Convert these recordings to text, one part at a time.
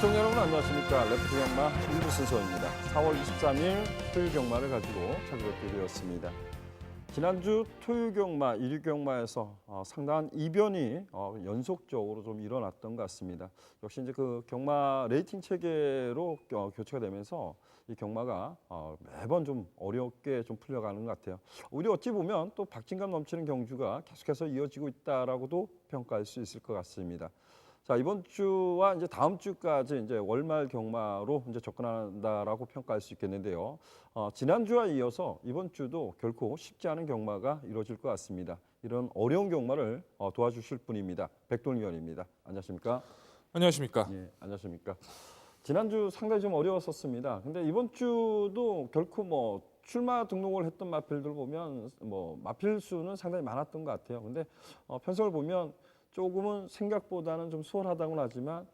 시청자 여러분 안녕하십니까. 레프트 경마 1부 순서입니다. 4월 23일 토요일 경마를 가지고 찾아뵙게 되었습니다. 지난주 토요일 경마, 1위 경마에서 상당한 이변이 연속적으로 좀 일어났던 것 같습니다. 역시 이제 그 경마 레이팅 체계로 교체가 되면서 이 경마가 매번 좀 어렵게 좀 풀려가는 것 같아요. 우리 어찌 보면 또 박진감 넘치는 경주가 계속해서 이어지고 있다라고도 평가할 수 있을 것 같습니다. 자, 이번 주와 이제 다음 주까지 이제 월말 경마로 이제 접근한다라고 평가할 수 있겠는데요. 지난주와 이어서 이번 주도 결코 쉽지 않은 경마가 이루어질 것 같습니다. 이런 어려운 경마를 도와주실 분입니다. 백돌 위원입니다. 안녕하십니까? 안녕하십니까? 예, 안녕하십니까? 지난주 상당히 좀 어려웠었습니다. 근데 이번 주도 결코 뭐 출마 등록을 했던 마필들 보면 뭐 마필 수는 상당히 많았던 것 같아요. 근데 편성을 보면 조금은 생각보다는 좀 수월하다고는 하지만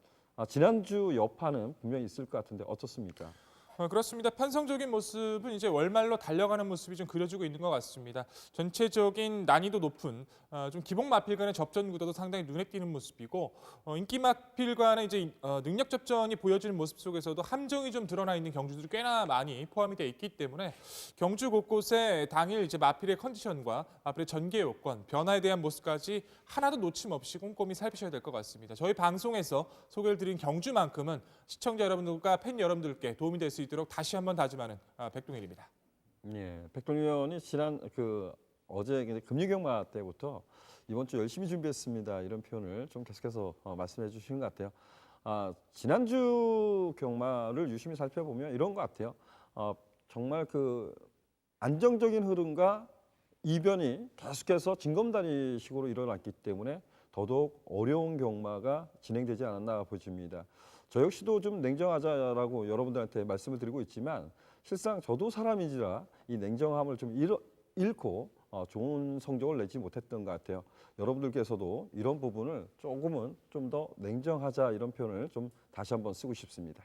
지난주 여파는 분명히 있을 것 같은데 어떻습니까? 그렇습니다. 편성적인 모습은 이제 월말로 달려가는 모습이 좀 그려지고 있는 것 같습니다. 전체적인 난이도 높은 좀 기복 마필 간의 접전 구도도 상당히 눈에 띄는 모습이고 인기 마필 간의 이제 능력 접전이 보여지는 모습 속에서도 함정이 좀 드러나 있는 경주들이 꽤나 많이 포함이 되어 있기 때문에 경주 곳곳에 당일 이제 마필의 컨디션과 마필의 전개 요건, 변화에 대한 모습까지 하나도 놓침없이 꼼꼼히 살피셔야 될 것 같습니다. 저희 방송에서 소개를 드린 경주만큼은 시청자 여러분들과 팬 여러분들께 도움이 될 수 있도록 다시 한번 다짐하는 백동일입니다. 예, 백동 의원이 지난 어제 금융경마 때부터 이번 주 열심히 준비했습니다. 이런 표현을 좀 계속해서 말씀해 주시는 것 같아요. 지난주 경마를 유심히 살펴보면 이런 것 같아요. 정말 그 안정적인 흐름과 이변이 계속해서 징검다리식으로 일어났기 때문에 더더욱 어려운 경마가 진행되지 않았나 보입니다. 저 역시도 좀 냉정하자라고 여러분들한테 말씀을 드리고 있지만 실상 저도 사람인지라 이 냉정함을 좀 잃고 좋은 성적을 내지 못했던 것 같아요. 여러분들께서도 이런 부분을 조금은 좀 더 냉정하자 이런 표현을 좀 다시 한번 쓰고 싶습니다.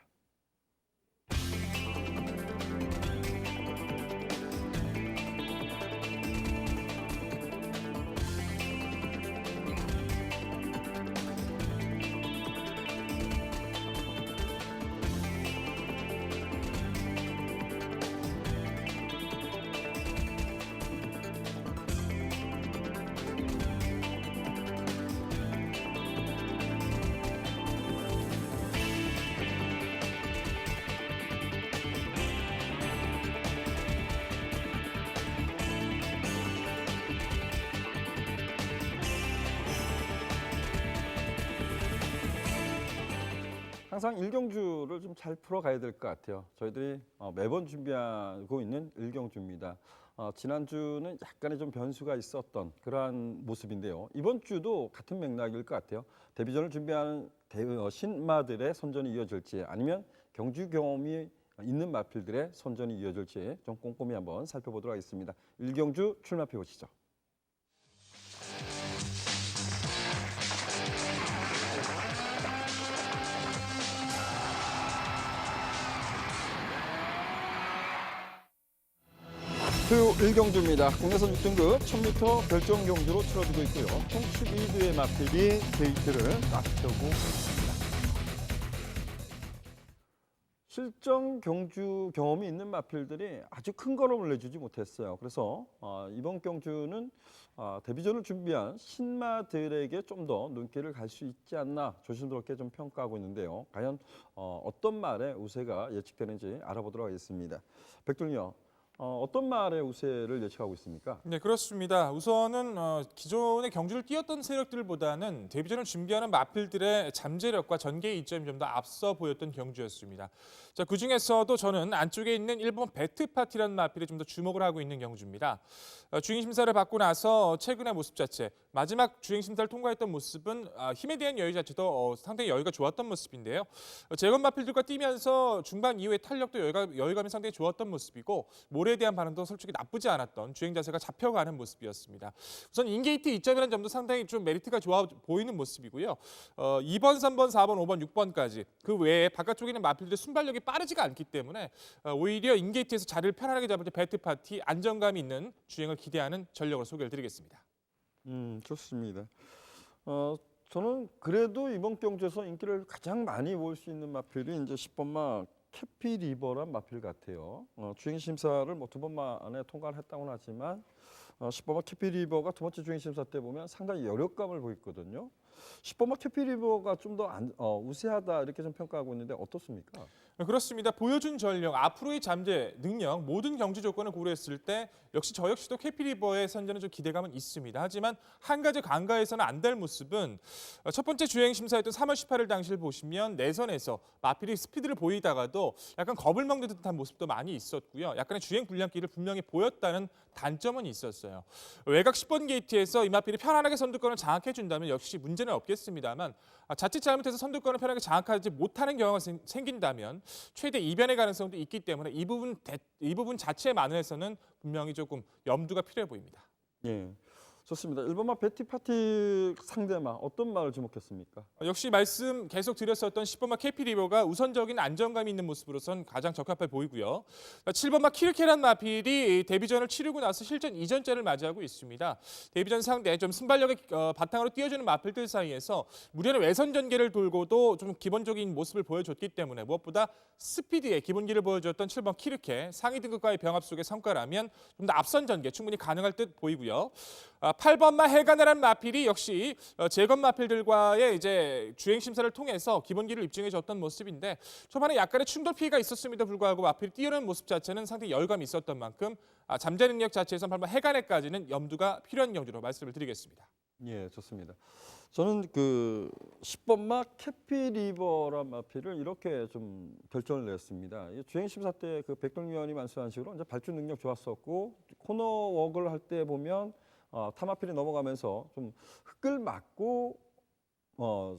항상 일경주를 좀 잘 풀어가야 될 것 같아요. 저희들이 매번 준비하고 있는 일경주입니다. 지난주는 약간의 좀 변수가 있었던 그러한 모습인데요. 이번 주도 같은 맥락일 것 같아요. 데뷔전을 준비하는 신마들의 선전이 이어질지 아니면 경주 경험이 있는 마필들의 선전이 이어질지 좀 꼼꼼히 한번 살펴보도록 하겠습니다. 일경주 출마표 보시죠. 토요 1경주입니다. 국내선 6등급 1000m 결정 경주로 치러지고 있고요. 총 12대의 마필이 게이트를 딱 펴고 있습니다. 실전 경주 경험이 있는 마필들이 아주 큰 걸음을 내주지 못했어요. 그래서 이번 경주는 데뷔전을 준비한 신마들에게 좀 더 눈길을 갈 수 있지 않나 조심스럽게 좀 평가하고 있는데요. 과연 어떤 말의 우세가 예측되는지 알아보도록 하겠습니다. 백돌이요. 어떤 말의 우세를 예측하고 있습니까? 네, 그렇습니다. 우선은 기존의 경주를 뛰었던 세력들보다는 데뷔전을 준비하는 마필들의 잠재력과 전개의 이점이 좀 더 앞서 보였던 경주였습니다. 자, 그중에서도 저는 안쪽에 있는 일본 배트파티라는 마필에 좀 더 주목을 하고 있는 경주입니다. 주행 심사를 받고 나서 최근의 모습 자체, 마지막 주행 심사를 통과했던 모습은 힘에 대한 여유 자체도 상당히 여유가 좋았던 모습인데요. 재건 마필들과 뛰면서 중반 이후에 탄력도 여유감이 상당히 좋았던 모습이고 볼에 대한 반응도 솔직히 나쁘지 않았던 주행 자세가 잡혀가는 모습이었습니다. 우선 인게이트 이점이라는 점도 상당히 좀 메리트가 좋아 보이는 모습이고요. 2번, 3번, 4번, 5번, 6번까지 그 외에 바깥쪽에 있는 마필들의 순발력이 빠르지가 않기 때문에 오히려 인게이트에서 자리를 편안하게 잡을 때 배트파티 안정감이 있는 주행을 기대하는 전력으로 소개를 드리겠습니다. 좋습니다. 저는 그래도 이번 경주에서 인기를 가장 많이 볼 수 있는 마필이 이제 10번마 캐피리버란 마필 같아요. 주행 심사를 뭐 2번 만에 통과를 했다고는 하지만 10번마 캐피리버가 2번째 주행 심사 때 보면 상당히 여력감을 보였거든요. 10번마 캐피리버가 좀 더 우세하다 이렇게 좀 평가하고 있는데 어떻습니까? 그렇습니다. 보여준 전력, 앞으로의 잠재 능력, 모든 경지 조건을 고려했을 때 역시 저 역시도 캐피리버의 선전은 좀 기대감은 있습니다. 하지만 한 가지 간과해서는 안 될 모습은 첫 번째 주행 심사였던 3월 18일 당시를 보시면 내선에서 마필이 스피드를 보이다가도 약간 겁을 먹는 듯한 모습도 많이 있었고요. 약간의 주행 불량기를 분명히 보였다는 단점은 있었어요. 외곽 10번 게이트에서 이 마필이 편안하게 선두권을 장악해준다면 역시 문제는 없겠습니다만 자칫 잘못해서 선두권을 편하게 장악하지 못하는 경우가 생긴다면 최대 이변의 가능성도 있기 때문에 이 부분 자체에 만해서는 분명히 조금 염두가 필요해 보입니다. 예, 좋습니다. 1번마 베티파티 상대마 어떤 말을 주목했습니까? 역시 말씀 계속 드렸었던 10번마 캐피리버가 우선적인 안정감이 있는 모습으로선 가장 적합해 보이고요. 7번마 키르케란 마필이 데뷔전을 치르고 나서 실전 2전째를 맞이하고 있습니다. 데뷔전 상대 좀 순발력의 바탕으로 띄워주는 마필들 사이에서 무리한 외선 전개를 돌고도 좀 기본적인 모습을 보여줬기 때문에 무엇보다 스피드의 기본기를 보여줬던 7번 키르케 상위 등급과의 병합 속의 성과라면 좀 더 앞선 전개 충분히 가능할 듯 보이고요. 8번마 헬가네란 마필이 역시 재건 마필들과의 이제 주행 심사를 통해서 기본기를 입증해줬던 모습인데 초반에 약간의 충돌 피해가 있었음에도 불구하고 마필이 뛰어난 모습 자체는 상당히 열감이 있었던 만큼 잠재 능력 자체에서 8번 헬가네까지는 염두가 필요한 경주로 말씀을 드리겠습니다. 예, 좋습니다. 저는 그 10번마 캐피리버란 마필을 이렇게 좀 결정을 냈습니다. 주행 심사 때 그 백동위원이 말씀한 식으로 이제 발주 능력 좋았었고 코너 워크를 할 때 보면 타마필이 넘어가면서 좀 흙을 맞고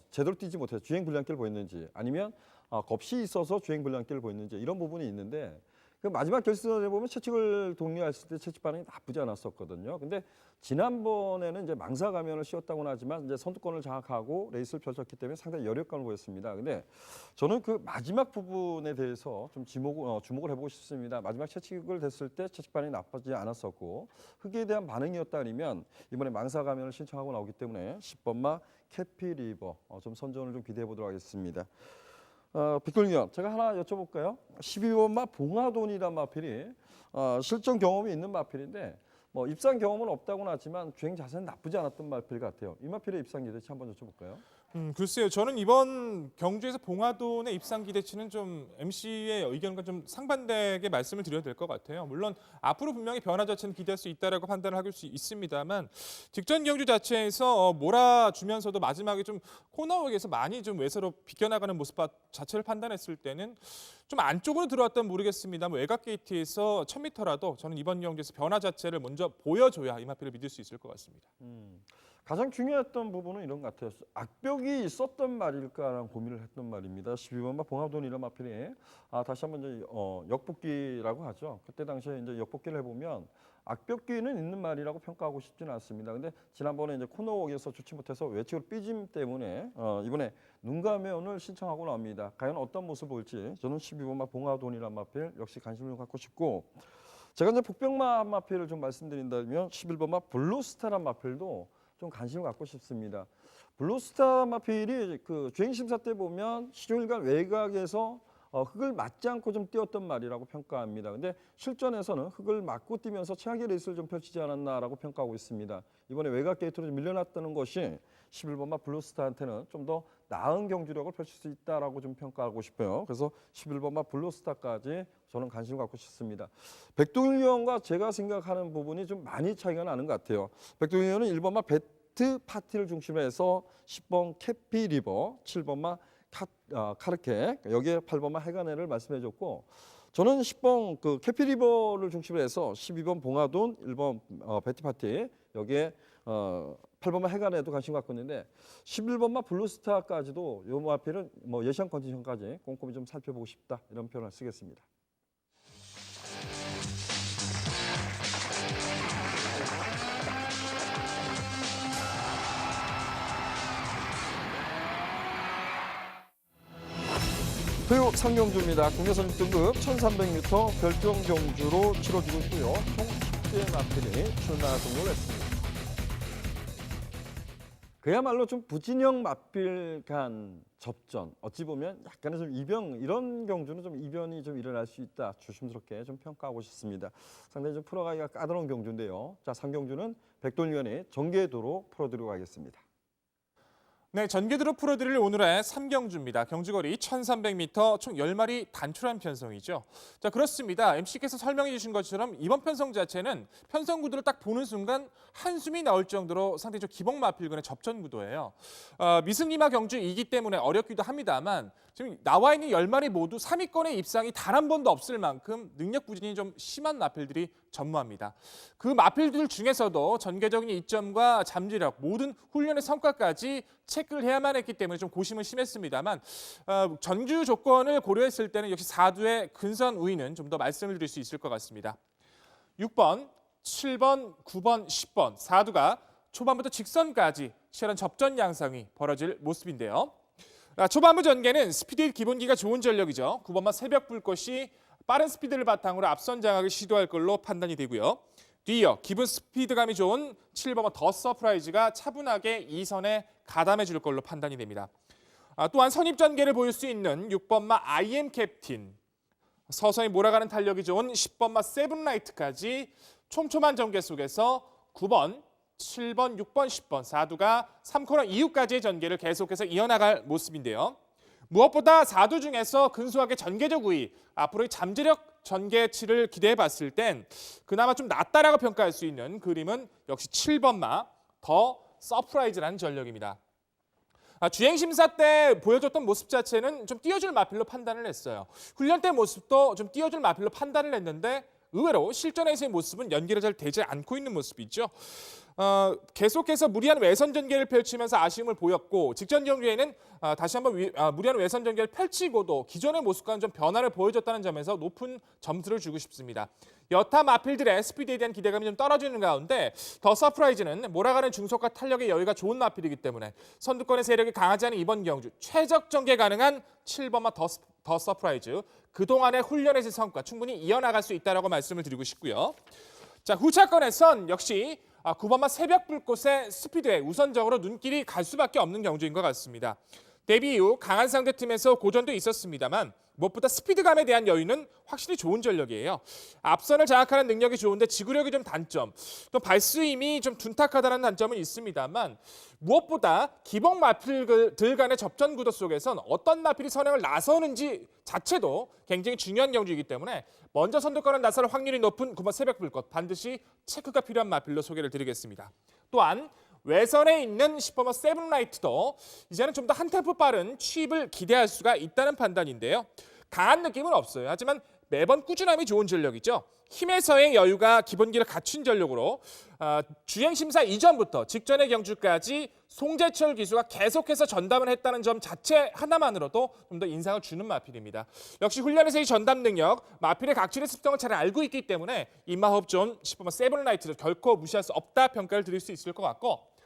제대로 뛰지 못해서 주행 불량기를 보였는지 아니면 겁이 있어서 주행 불량기를 보였는지 이런 부분이 있는데 그 마지막 결승전에 보면 채찍을 독려했을 때 채찍 반응이 나쁘지 않았었거든요. 근데 지난번에는 이제 망사 가면을 씌웠다고는 하지만 이제 선두권을 장악하고 레이스를 펼쳤기 때문에 상당히 여력감을 보였습니다. 근데 저는 그 마지막 부분에 대해서 좀 주목을 해보고 싶습니다. 마지막 채찍을 댔을 때 채찍 반응이 나쁘지 않았었고 흙에 대한 반응이었다 아니면 이번에 망사 가면을 신청하고 나오기 때문에 10번마 캐피리버 좀 선전을 좀 기대해 보도록 하겠습니다. 빅돌위원, 제가 하나 여쭤볼까요? 12번마 봉화돈이란 마필이 실전 경험이 있는 마필인데 뭐 입상 경험은 없다고는 하지만 주행 자세는 나쁘지 않았던 마필 같아요. 이 마필의 입상 기대치 한번 여쭤볼까요? 글쎄요. 저는 이번 경주에서 봉화돈의 입상 기대치는 좀 MC의 의견과 좀 상반되게 말씀을 드려야 될 것 같아요. 물론 앞으로 분명히 변화 자체는 기대할 수 있다라고 판단을 할 수 있습니다만 직전 경주 자체에서 몰아주면서도 마지막에 좀 코너웍에서 많이 좀 외서로 비껴나가는 모습 자체를 판단했을 때는 좀 안쪽으로 들어왔다면 모르겠습니다. 외곽 게이트에서 1000m라도 저는 이번 경주에서 변화 자체를 먼저 보여줘야 이 마필을 믿을 수 있을 것 같습니다. 가장 중요했던 부분은 이런 것 같아요. 악벽이 있었던 말일까라는 고민을 했던 말입니다. 12번마 봉화돈이란 마필이 다시 한번 이제 역복기라고 하죠. 그때 당시에 이제 역복기를 해보면 악벽기는 있는 말이라고 평가하고 싶지는 않습니다. 근데 지난번에 이제 코너웍에서 좋지 못해서 외측으로 삐짐 때문에 이번에 눈가면을 신청하고 나옵니다. 과연 어떤 모습을 보일지 저는 12번마 봉화돈이란 마필 역시 관심을 갖고 싶고 제가 이제 복병마 마필을 좀 말씀드린다면 11번마 블루스타란 마필도 좀 관심을 갖고 싶습니다. 블루스타 마필이 그 주행 심사 때 보면 시종일관 외곽에서 흙을 맞지 않고 좀 뛰었던 말이라고 평가합니다. 근데 실전에서는 흙을 맞고 뛰면서 최악의 레이스를 좀 펼치지 않았나라고 평가하고 있습니다. 이번에 외곽 게이트로 좀 밀려났다는 것이 11번마 블루스타한테는 좀 더 나은 경주력을 펼칠 수 있다라고 좀 평가하고 싶어요. 그래서 11번마 블루스타까지 저는 관심을 갖고 싶습니다. 백동일 위원과 제가 생각하는 부분이 좀 많이 차이가 나는 것 같아요. 백동일 위원은 1번마 베트 파티를 중심으로 해서 10번 캐피리버, 7번마 카르케, 여기에 8번마 해가네를 말씀해줬고 저는 10번 그 캐피리버를 중심으로 해서 12번 봉화돈, 1번 베티파티 여기에 8번마 해가네도 관심 갖고 있는데 11번마 블루스타까지도 요 마필은 뭐 예시한 컨디션까지 꼼꼼히 좀 살펴보고 싶다 이런 표현을 쓰겠습니다. 토요 상경주입니다. 국내 선수 등급 1300m 별정 경주로 치러지고 있고요. 총 10대 마필이 출마 등록을 했습니다. 그야말로 좀 부진영 맞빌 간 접전. 어찌 보면 약간의 좀 이변 이런 경주는 좀 이변이 좀 일어날 수 있다. 조심스럽게 좀 평가하고 싶습니다. 상당히 좀 풀어가기가 까다로운 경주인데요. 자, 3경주는 백돌위원이 전개도로 풀어드리고 가겠습니다. 네, 전개도로 풀어드릴 오늘의 3경주입니다. 경주거리 1,300m, 총 10마리 단출한 편성이죠. 자, 그렇습니다. MC께서 설명해 주신 것처럼 이번 편성 자체는 편성 구도를 딱 보는 순간 한숨이 나올 정도로 상당히 좀 기복 마필근의 접전 구도예요. 미승리마 경주이기 때문에 어렵기도 합니다만 지금 나와 있는 10마리 모두 3위권의 입상이 단 한 번도 없을 만큼 능력 부진이 좀 심한 마필들이 전무합니다. 그 마필들 중에서도 전개적인 이점과 잠재력, 모든 훈련의 성과까지 체크를 해야만 했기 때문에 좀 고심은 심했습니다만 전주 조건을 고려했을 때는 역시 4두의 근선 우위는 좀 더 말씀을 드릴 수 있을 것 같습니다. 6번, 7번, 9번, 10번 4두가 초반부터 직선까지 치열한 접전 양상이 벌어질 모습인데요. 초반부 전개는 스피드 기본기가 좋은 전력이죠. 9번마 새벽 불꽃이 빠른 스피드를 바탕으로 앞선 장악을 시도할 걸로 판단이 되고요. 뒤이어 기본 스피드감이 좋은 7번마 더 서프라이즈가 차분하게 2선에 가담해 줄 걸로 판단이 됩니다. 또한 선입 전개를 보일 수 있는 6번마 IM 캡틴, 서서히 몰아가는 탄력이 좋은 10번마 세븐라이트까지 촘촘한 전개 속에서 9번, 7번, 6번, 10번 4두가 3코너 이후까지의 전개를 계속해서 이어나갈 모습인데요. 무엇보다 4두 중에서 근소하게 전개적 우위, 앞으로의 잠재력 전개치를 기대해 봤을 땐 그나마 좀 낫다라고 평가할 수 있는 그림은 역시 7번마 더 서프라이즈라는 전력입니다. 주행심사 때 보여줬던 모습 자체는 좀 띄워줄 마필로 판단을 했어요. 훈련 때 모습도 좀 띄워줄 마필로 판단을 했는데 의외로 실전에서의 모습은 연계가 잘 되지 않고 있는 모습이죠. 계속해서 무리한 외선 전개를 펼치면서 아쉬움을 보였고 직전 경기에는 다시 한번 무리한 외선 전개를 펼치고도 기존의 모습과는 좀 변화를 보여줬다는 점에서 높은 점수를 주고 싶습니다. 여타 마필들의 스피드에 대한 기대감이 좀 떨어지는 가운데 더 서프라이즈는 몰아가는 중속과 탄력의 여유가 좋은 마필이기 때문에 선두권의 세력이 강하지 않은 이번 경주 최적 전개 가능한 7번마 더 서프라이즈 그동안의 훈련에서의 성과 충분히 이어나갈 수 있다고 말씀을 드리고 싶고요. 자, 후차권에선 역시 9번마 새벽 불꽃의 스피드에 우선적으로 눈길이 갈 수밖에 없는 경주인 것 같습니다. 데뷔 이후 강한 상대팀에서 고전도 있었습니다만 무엇보다 스피드감에 대한 여유는 확실히 좋은 전력이에요. 앞선을 장악하는 능력이 좋은데 지구력이 좀 단점, 또 발수임이 좀 둔탁하다는 단점은 있습니다만 무엇보다 기복 마필들 간의 접전 구도 속에선 어떤 마필이 선행을 나서는지 자체도 굉장히 중요한 경주이기 때문에 먼저 선두권을 나설 확률이 높은 9번 새벽 불꽃 반드시 체크가 필요한 마필로 소개를 드리겠습니다. 또한 외선에 있는 10번마 세븐라이트도 이제는 좀 더 한 템포 빠른 취입을 기대할 수가 있다는 판단인데요. 강한 느낌은 없어요. 하지만 매번 꾸준함이 좋은 전력이죠. 힘에서의 여유가 기본기를 갖춘 전력으로 주행심사 이전부터 직전의 경주까지 송재철 기수가 계속해서 전담을 했다는 점 자체 하나만으로도 좀 더 인상을 주는 마필입니다. 역시 훈련에서의 전담 능력, 마필의 각질의 습성을 잘 알고 있기 때문에 임마흡존 10번마 세븐라이트도 결코 무시할 수 없다 평가를 드릴 수 있을 것 같고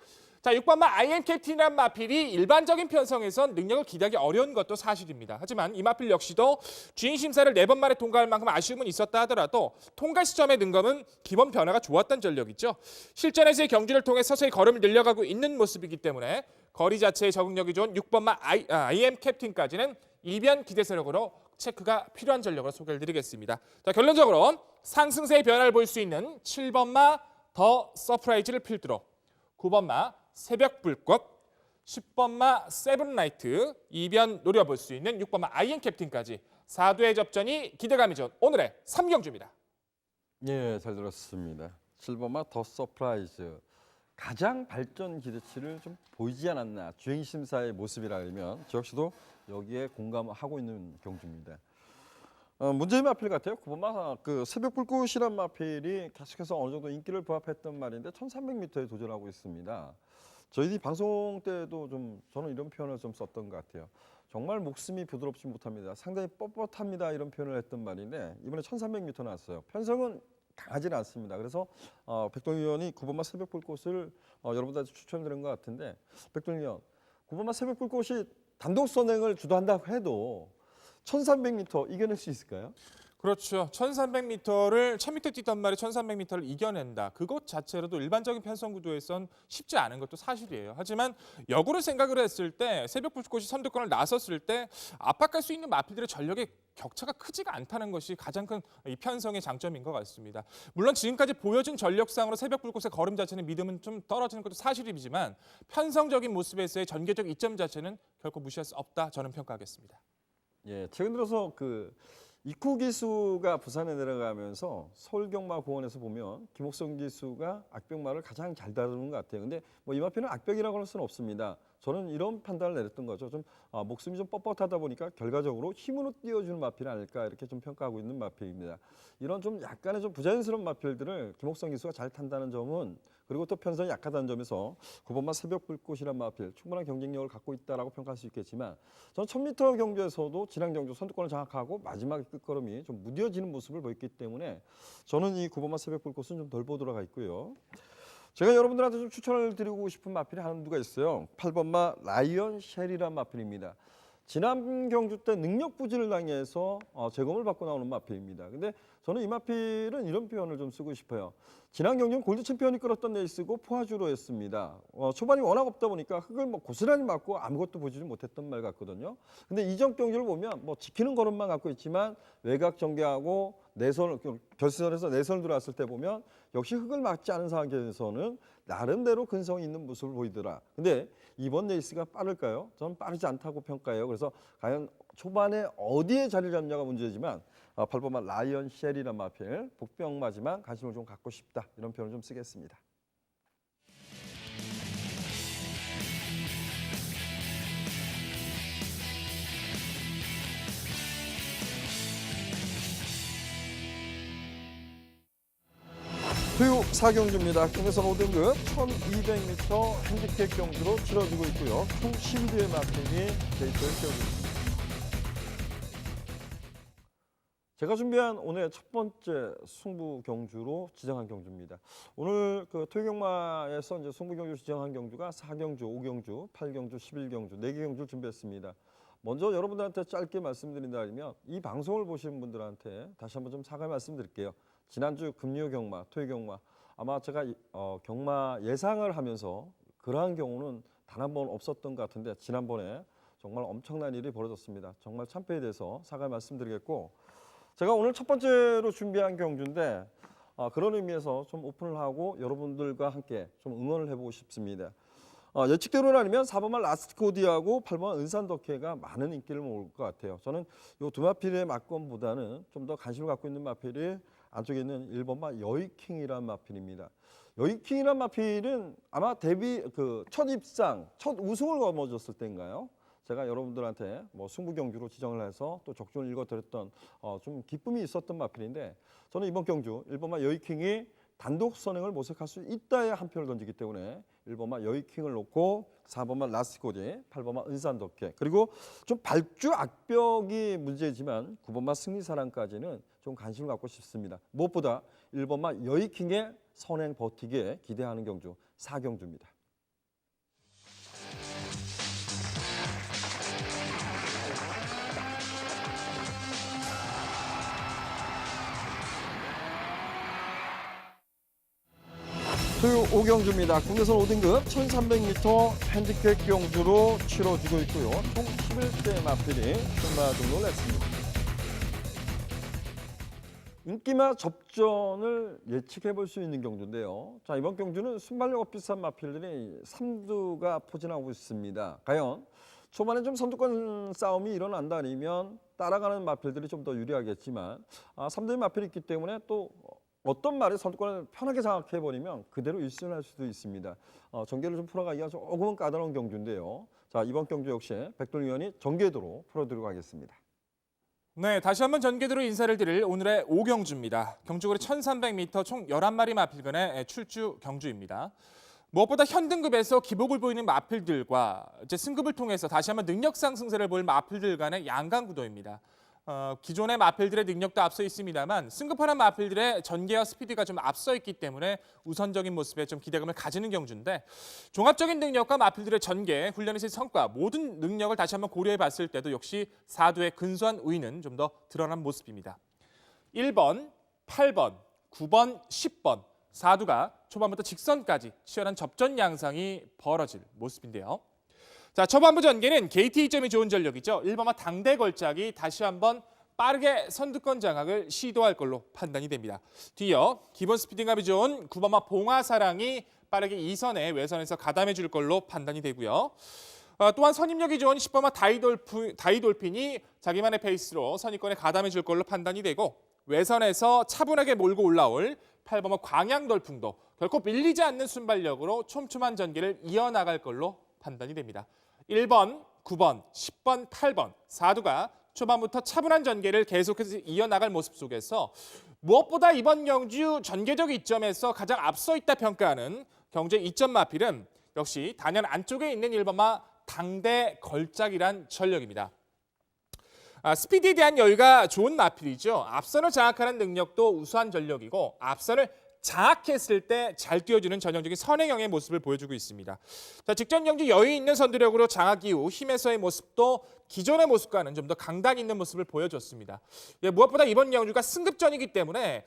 자, 6번마 IM 캡틴이란 마필이 일반적인 편성에선 능력을 기대하기 어려운 것도 사실입니다. 하지만 이 마필 역시도 주행 심사를 4번 만에 통과할 만큼 아쉬움은 있었다 하더라도 통과 시점의 능검은 기본 변화가 좋았던 전력이죠. 실전에서의 경주를 통해 서서히 걸음을 늘려가고 있는 모습이기 때문에 거리 자체의 적응력이 좋은 6번마 IM 캡틴까지는 이변 기대 세력으로 체크가 필요한 전력으로 소개를 드리겠습니다. 자, 결론적으로 상승세의 변화를 볼 수 있는 7번마 더 서프라이즈를 필두로 9번마 새벽 불꽃, 10번마 세븐라이트, 이변 노려볼 수 있는 6번마 아이엔 캡틴까지 4두의 접전이 기대감이 좋은 오늘의 3경주입니다. 예, 잘 들었습니다. 7번마 더 서프라이즈. 가장 발전 기대치를 좀 보이지 않았나. 주행심사의 모습이라면 저 역시도 여기에 공감하고 있는 경주입니다. 문제의 마필 같아요. 9번마 그 새벽 불꽃이란 마필이 계속해서 어느 정도 인기를 부합했던 말인데 1300m에 도전하고 있습니다. 저희들이 방송 때도 좀 저는 이런 표현을 좀 썼던 것 같아요. 정말 목숨이 부드럽지 못합니다. 상당히 뻣뻣합니다. 이런 표현을 했던 말인데 이번에 1300m 나왔어요. 편성은 강하지는 않습니다. 그래서 백동희 의원이 9번마 새벽 불꽃을 여러분들한테 추천드린 것 같은데 백동희 의원 9번마 새벽 불꽃이 단독 선행을 주도한다고 해도 1300m 이겨낼 수 있을까요? 그렇죠. 1300m를 1000m 뛰던 말이 1300m를 이겨낸다. 그것 자체로도 일반적인 편성 구도에선 쉽지 않은 것도 사실이에요. 하지만 역으로 생각을 했을 때 새벽 불꽃이 선두권을 나섰을 때 압박할 수 있는 마필들의 전력의 격차가 크지가 않다는 것이 가장 큰 이 편성의 장점인 것 같습니다. 물론 지금까지 보여준 전력상으로 새벽 불꽃의 걸음 자체는 믿음은 좀 떨어지는 것도 사실이지만 편성적인 모습에서의 전개적 이점 자체는 결코 무시할 수 없다. 저는 평가하겠습니다. 예, 최근 들어서 이쿠 기수가 부산에 내려가면서 서울경마공원에서 보면 김옥성 기수가 악병마를 가장 잘 다루는 것 같아요. 근데 뭐 이 마필은 악병이라고 할 수는 없습니다. 저는 이런 판단을 내렸던 거죠. 좀 목숨이 좀 뻣뻣하다 보니까 결과적으로 힘으로 띄워주는 마필이 아닐까 이렇게 좀 평가하고 있는 마필입니다. 이런 좀 약간의 좀 부자연스러운 마필들을 김옥성 기수가 잘 탄다는 점은, 그리고 또 편성이 약하다는 점에서 9번마 새벽불꽃이란 마필 충분한 경쟁력을 갖고 있다라고 평가할 수 있겠지만, 저는 1000m 경주에서도 지난 경주 선두권을 장악하고 마지막에 끝걸음이 좀 무뎌지는 모습을 보였기 때문에 저는 이 9번마 새벽불꽃은 좀 덜 보도록 있고요. 제가 여러분들한테 좀 추천을 드리고 싶은 마필이 한두가 있어요. 8번마 라이언 쉘이란 마필입니다. 지난 경주 때 능력 부진을 당해서 재검을 받고 나오는 마필입니다. 근데 저는 이 마필은 이런 표현을 좀 쓰고 싶어요. 지난 경주는 골드 챔피언이 끌었던 레이스고 포화주로 했습니다. 초반이 워낙 없다 보니까 흙을 뭐 고스란히 맞고 아무것도 보지를 못했던 말 같거든요. 근데 이전 경주를 보면 뭐 지키는 걸음만 갖고 있지만 외곽 전개하고 결승선에서 내선을 들어왔을 때 보면 역시 흙을 맞지 않은 상황에서는 나름대로 근성이 있는 모습을 보이더라. 근데 이번 레이스가 빠를까요? 저는 빠르지 않다고 평가해요. 그래서 과연 초반에 어디에 자리를 잡냐가 문제지만 8번마 라이언 쉘이란 마필, 복병마지만 관심을 좀 갖고 싶다. 이런 표현을 좀 쓰겠습니다. 토요 4경주입니다. 국내선 5등급 1200m 핸디캡 경주로 치러지고 있고요. 총 12대 마필이 데이터를 띄워주고 있습니다. 제가 준비한 오늘 첫 번째 승부 경주로 지정한 경주입니다. 오늘 토요경마에서 이제 승부 경주로 지정한 경주가 4경주, 5경주, 8경주, 11경주, 4개 경주를 준비했습니다. 먼저 여러분들한테 짧게 말씀드린다면 이 방송을 보시는 분들한테 다시 한번 좀 사과의 말씀드릴게요. 지난주 금요 경마, 토요 경마, 아마 제가 경마 예상을 하면서 그러한 경우는 단 한 번 없었던 것 같은데 지난번에 정말 엄청난 일이 벌어졌습니다. 정말 참패에 대해서 사과의 말씀드리겠고, 제가 오늘 첫 번째로 준비한 경주인데 그런 의미에서 좀 오픈을 하고 여러분들과 함께 좀 응원을 해보고 싶습니다. 예측대로는 아니면 4번마 라스코디하고 8번마 은산덕회가 많은 인기를 모을 것 같아요. 저는 이 두 마필의 막권보다는 좀 더 관심을 갖고 있는 마필이 안쪽에 있는 1번마 여의킹이라는 마필입니다. 여의킹이라는 마필은 아마 데뷔 첫 입상, 첫 우승을 거머쥐었을 때인가요? 제가 여러분들한테 뭐 승부 경주로 지정을 해서 또 적중을 읽어드렸던 좀 기쁨이 있었던 마필인데, 저는 이번 경주 1번마 여의킹이 단독 선행을 모색할 수 있다에 한 표를 던지기 때문에 1번마 여의킹을 놓고 4번마 라스코디, 8번마 은산덕회, 그리고 좀 발주 악벽이 문제지만 9번마 승리사랑까지는 좀 관심을 갖고 싶습니다. 무엇보다 1번마 여의킹의 선행 버티기에 기대하는 경주 4경주입니다. 토요 5경주입니다. 국내선 5등급 1300m 핸디캡 경주로 치러지고 있고요. 총 11대 마필이 출마 등록을 했습니다. 인기마 접전을 예측해 볼 수 있는 경주인데요. 자, 이번 경주는 순발력 비싼 마필들이 3두가 포진하고 있습니다. 과연 초반에 좀 선두권 싸움이 일어난다면 따라가는 마필들이 좀 더 유리하겠지만 3두의 마필이 있기 때문에 또 어떤 말에 선두권을 편하게 장악해버리면 그대로 1승을 할 수도 있습니다. 전개를 좀 풀어가기가 조금은 까다로운 경주인데요. 자, 이번 경주 역시 백돌위원이 전개도로 풀어드리고 하겠습니다. 네, 다시 한번 전개도로 인사를 드릴 오늘의 5경주입니다. 경주거리 1300m 총 11마리 마필간의 출주 경주입니다. 무엇보다 현등급에서 기복을 보이는 마필들과 이제 승급을 통해서 다시 한번 능력 상승세를 보일 마필들 간의 양강 구도입니다. 기존의 마필들의 능력도 앞서 있습니다만 승급하는 마필들의 전개와 스피드가 좀 앞서 있기 때문에 우선적인 모습에 좀 기대감을 가지는 경주인데, 종합적인 능력과 마필들의 전개, 훈련에서의 성과, 모든 능력을 다시 한번 고려해 봤을 때도 역시 4두의 근소한 우위는 좀 더 드러난 모습입니다. 1번, 8번, 9번, 10번 4두가 초반부터 직선까지 치열한 접전 양상이 벌어질 모습인데요. 자, 초반부 전개는 KT 이점이 좋은 전력이죠. 1번마 당대 걸작이 다시 한번 빠르게 선두권 장악을 시도할 걸로 판단이 됩니다. 뒤이어 기본 스피드감이 좋은 9번마 봉화사랑이 빠르게 2선에 외선에서 가담해 줄 걸로 판단이 되고요. 또한 선임력이 좋은 10번마 다이돌핀이 자기만의 페이스로 선입권에 가담해 줄 걸로 판단이 되고 외선에서 차분하게 몰고 올라올 8번마 광양돌풍도 결코 밀리지 않는 순발력으로 촘촘한 전개를 이어나갈 걸로 판단이 됩니다. 1번, 9번, 10번, 8번 4두가 초반부터 차분한 전개를 계속해서 이어나갈 모습 속에서 무엇보다 이번 경주 전개적 이점에서 가장 앞서 있다 평가하는 경제 이점 마필은 역시 단연 안쪽에 있는 1번마 당대 걸작이란 전력입니다. 스피드에 대한 여유가 좋은 마필이죠. 앞선을 장악하는 능력도 우수한 전력이고 앞선을 장악했을 때 잘 뛰어주는 전형적인 선행형의 모습을 보여주고 있습니다. 자, 직전 경주 여유 있는 선두력으로 장악 이후 힘에서의 모습도 기존의 모습과는 좀 더 강단 있는 모습을 보여줬습니다. 무엇보다 이번 경주가 승급전이기 때문에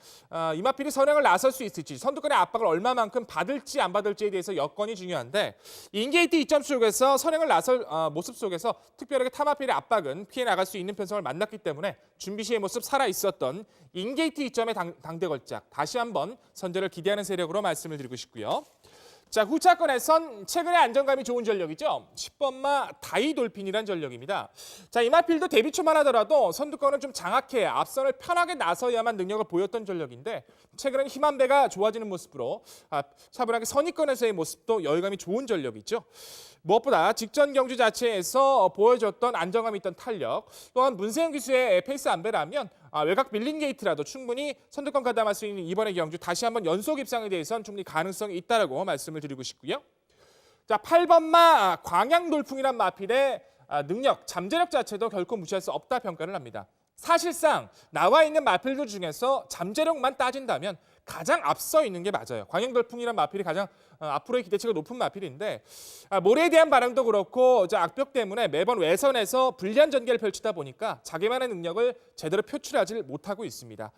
이마필이 선행을 나설 수 있을지 선두권의 압박을 얼마만큼 받을지 안 받을지에 대해서 여건이 중요한데 인게이트 2점 속에서 선행을 나설 모습 속에서 특별하게 타마필의 압박은 피해 나갈 수 있는 편성을 만났기 때문에 준비 시의 모습 살아 있었던 인게이트 2점의 당대 걸작 다시 한번 선제를 기대하는 세력으로 말씀을 드리고 싶고요. 자, 후차권에선 최근에 안정감이 좋은 전력이죠. 10번마 다이돌핀이란 전력입니다. 자, 이마필도 데뷔 초만 하더라도 선두권을 좀 장악해 앞선을 편하게 나서야만 능력을 보였던 전력인데 최근에는 힘 한 배가 좋아지는 모습으로 차분하게 선입권에서의 모습도 여유감이 좋은 전력이죠. 무엇보다 직전 경주 자체에서 보여줬던 안정감 있던 탄력 또한 문세영 기수의 페이스 안배라면 외곽 밀린 게이트라도 충분히 선두권 가담할 수 있는 이번의 경주 다시 한번 연속 입상에 대해서는 충분히 가능성이 있다라고 말씀을 드리고 싶고요. 자, 8번마 광양돌풍이란 마필의 능력, 잠재력 자체도 결코 무시할 수 없다 평가를 합니다. 사실상 나와 있는 마필들 중에서 잠재력만 따진다면 가장 앞서 있는 게 맞아요. 광양돌풍이란 마필이 가장 앞으로의 기대치가 높은 마필인데 모래에 대한 반응도 그렇고 악벽 때문에 매번 외선에서 불리한 전개를 펼치다 보니까 자기만의 능력을 제대로 표출하지 못하고 있습니다.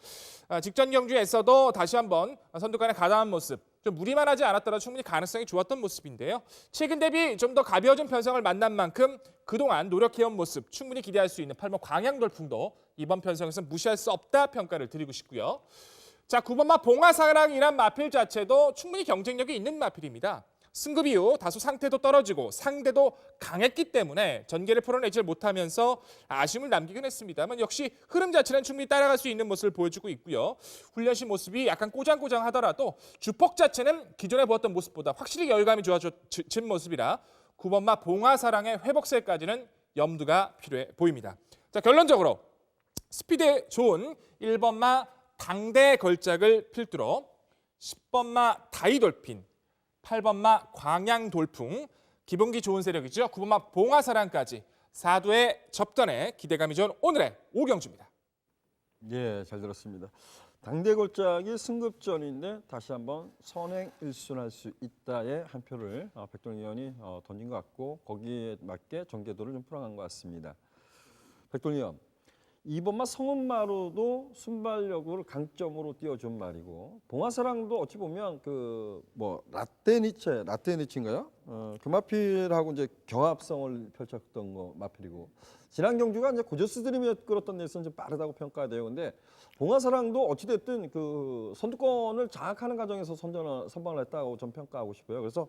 직전 경주에서도 다시 한번 선두권에 가담한 모습 좀 무리만 하지 않았더라도 충분히 가능성이 좋았던 모습인데요. 최근 대비 좀 더 가벼워진 편성을 만난 만큼 그동안 노력해온 모습 충분히 기대할 수 있는 8번 광양돌풍도 이번 편성에서 무시할 수 없다 평가를 드리고 싶고요. 자, 9번마 봉화사랑이란 마필 자체도 충분히 경쟁력이 있는 마필입니다. 승급 이후 다소 상태도 떨어지고 상대도 강했기 때문에 전개를 풀어내지 못하면서 아쉬움을 남기긴 했습니다만 역시 흐름 자체는 충분히 따라갈 수 있는 모습을 보여주고 있고요. 훈련시 모습이 약간 꼬장꼬장하더라도 주폭 자체는 기존에 보았던 모습보다 확실히 여유감이 좋아진 모습이라 9번마 봉화사랑의 회복세까지는 염두가 필요해 보입니다. 자, 결론적으로 스피드에 좋은 1번마 당대 걸작을 필두로 10번마 다이돌핀, 8번마 광양돌풍, 기본기 좋은 세력이죠. 9번마 봉화사랑까지 4두의 접전에 기대감이 좋은 오늘의 5경주입니다. 예, 잘 들었습니다. 당대 걸작이 승급전인데 다시 한번 선행 1순할 수 있다의 한 표를 백동희 의원이 던진 것 같고 거기에 맞게 전개도를 좀 풀어간 것 같습니다. 백동희 의원. 2번마 성은마루도 순발력을 강점으로 띄워준 말이고 봉화사랑도 어찌 보면 그 라떼니치인가요? 그 마필하고 이제 경합성을 펼쳤던 거 마필이고 지난 경주가 이제 고저스드림이 끌었던 데서는 좀 빠르다고 평가돼요. 근데 봉화사랑도 어찌 됐든 그 선두권을 장악하는 과정에서 선방을 했다고 좀 평가하고 싶어요. 그래서